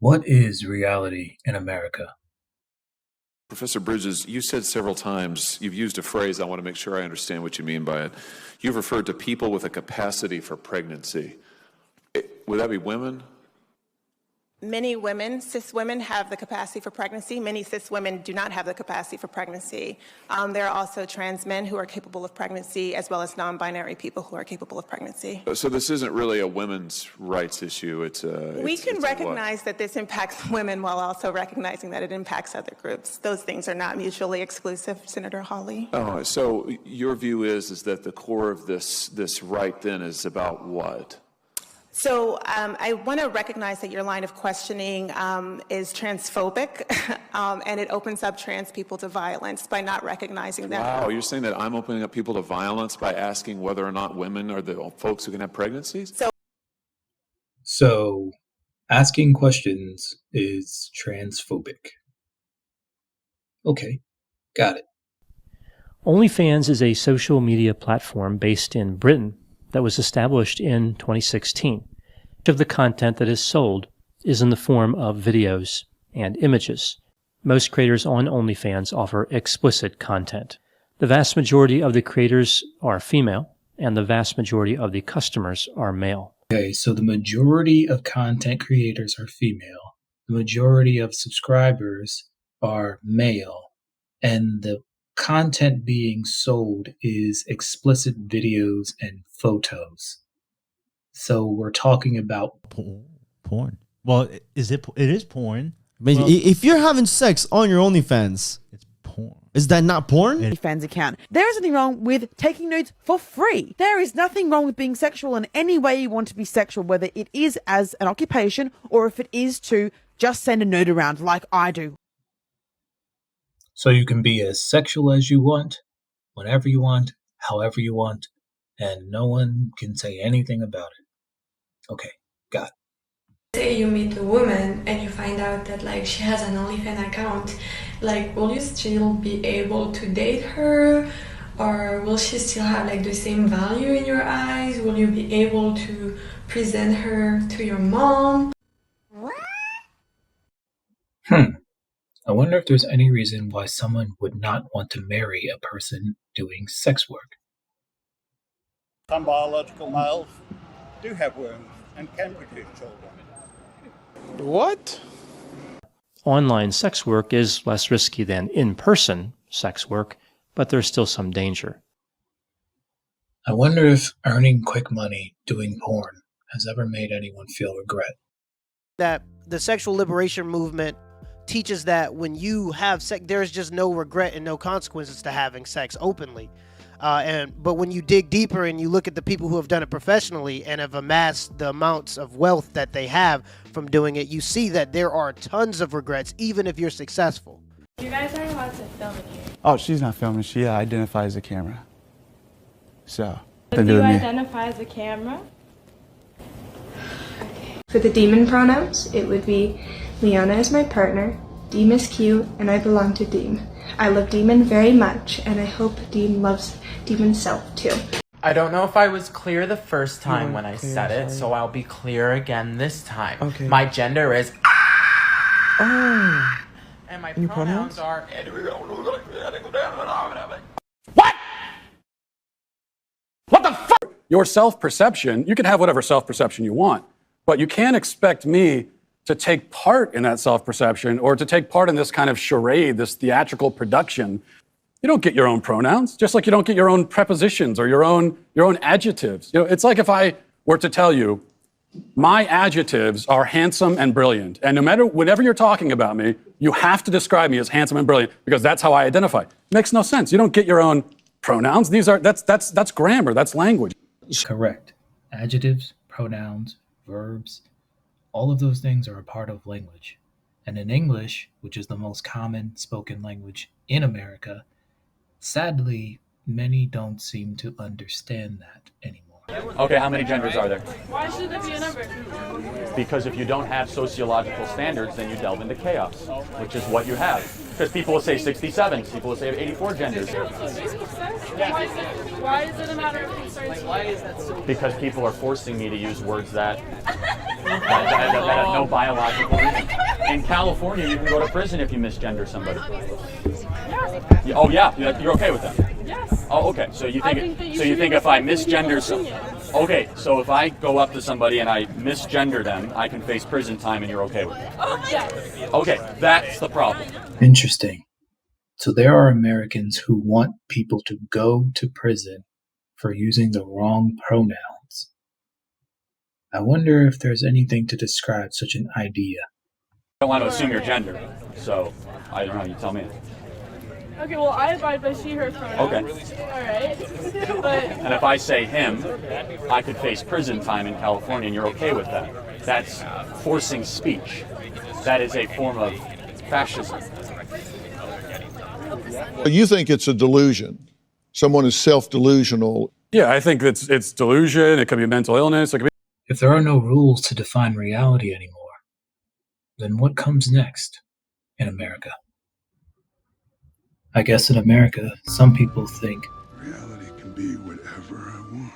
What is reality in America? Professor Bridges, you said several times, you've used a phrase, I want to make sure I understand what you mean by it. You've referred to people with a capacity for pregnancy. Would that be women? Many women, cis women, have the capacity for pregnancy. Many cis women do not have the capacity for pregnancy. There are also trans men who are capable of pregnancy, as well as non-binary people who are capable of pregnancy. So this isn't really a women's rights issue. We can recognize that this impacts women while also recognizing that it impacts other groups. Those things are not mutually exclusive, Senator Hawley. Oh, so your view is that the core of this right then is about what? So I want to recognize that your line of questioning is transphobic, and it opens up trans people to violence by not recognizing that. Wow, you're saying that I'm opening up people to violence by asking whether or not women are the folks who can have pregnancies? So asking questions is transphobic. Okay, got it. OnlyFans is a social media platform based in Britain that was established in 2016. Much of the content that is sold is in the form of videos and images. Most creators on OnlyFans offer explicit content. The vast majority of the creators are female, and the vast majority of the customers are male. Okay, so the majority of content creators are female, the majority of subscribers are male, and the content being sold is explicit videos and photos. So we're talking about porn. Well, it is porn. Well, if you're having sex on your OnlyFans, it's porn. Is that not porn? OnlyFans account. There is nothing wrong with taking nudes for free. There is nothing wrong with being sexual in any way you want to be sexual, whether it is as an occupation or if it is to just send a nude around like I do. So you can be as sexual as you want, whenever you want, however you want, and no one can say anything about it. Okay, got it. Say you meet a woman and you find out that like she has an OnlyFans account, like will you still be able to date her, or will she still have like the same value in your eyes? Will you be able to present her to your mom? I wonder if there's any reason why someone would not want to marry a person doing sex work. Some biological males do have worms and can produce children. What? Online sex work is less risky than in-person sex work, but there's still some danger. I wonder if earning quick money doing porn has ever made anyone feel regret. That the sexual liberation movement teaches that when you have sex, there's just no regret and no consequences to having sex openly. But when you dig deeper and you look at the people who have done it professionally and have amassed the amounts of wealth that they have from doing it, you see that there are tons of regrets, even if you're successful. You guys are allowed to film in here. Oh, she's not filming. She identifies as a camera. So. Do you identify as a camera? Okay. For the demon pronouns, it would be Liana is my partner, Deem is cute, and I belong to Deem. I love Demon very much, and I hope Deem loves Demon's self too. I don't know if I was clear the first time when I said it, so I'll be clear again this time. Okay. My gender is Oh. and my Any pronouns pronouns? are What? What the fuck? Your self-perception, you can have whatever self-perception you want, but you can't expect me to take part in that self-perception or to take part in this kind of charade, this theatrical production. You don't get your own pronouns, just like you don't get your own prepositions or your own adjectives. You know, it's like if I were to tell you, my adjectives are handsome and brilliant, and whenever you're talking about me, you have to describe me as handsome and brilliant because that's how I identify. It makes no sense. You don't get your own pronouns. That's grammar. That's language. Correct. Adjectives, pronouns, verbs, all of those things are a part of language. And in English, which is the most common spoken language in America, sadly, many don't seem to understand that anymore. Okay, how many genders are there? Why should there be a number? Because if you don't have sociological standards, then you delve into chaos, which is what you have. Because people will say 67, people will say 84 genders. Why is it a matter of concern to you? Because people are forcing me to use words that have no biological reason. in California, you can go to prison if you misgender somebody. Oh yeah, you're okay with that? Yes. Oh, okay. So you think if I misgender okay, so if I go up to somebody and I misgender them, I can face prison time, and you're okay with that? Oh yes. Okay, that's the problem. Interesting. So there are Americans who want people to go to prison for using the wrong pronouns. I wonder if there's anything to describe such an idea. I don't want to assume your gender, so I don't know. You tell me. Okay, well, I abide by she, her pronouns. Okay. All right. But And if I say him, I could face prison time in California, and you're okay with that. That's forcing speech. That is a form of fascism. You think it's a delusion? Someone is self-delusional. Yeah, I think it's delusion. It could be mental illness. It could be. If there are no rules to define reality anymore, then what comes next in America? I guess in America, some people think reality can be whatever I want.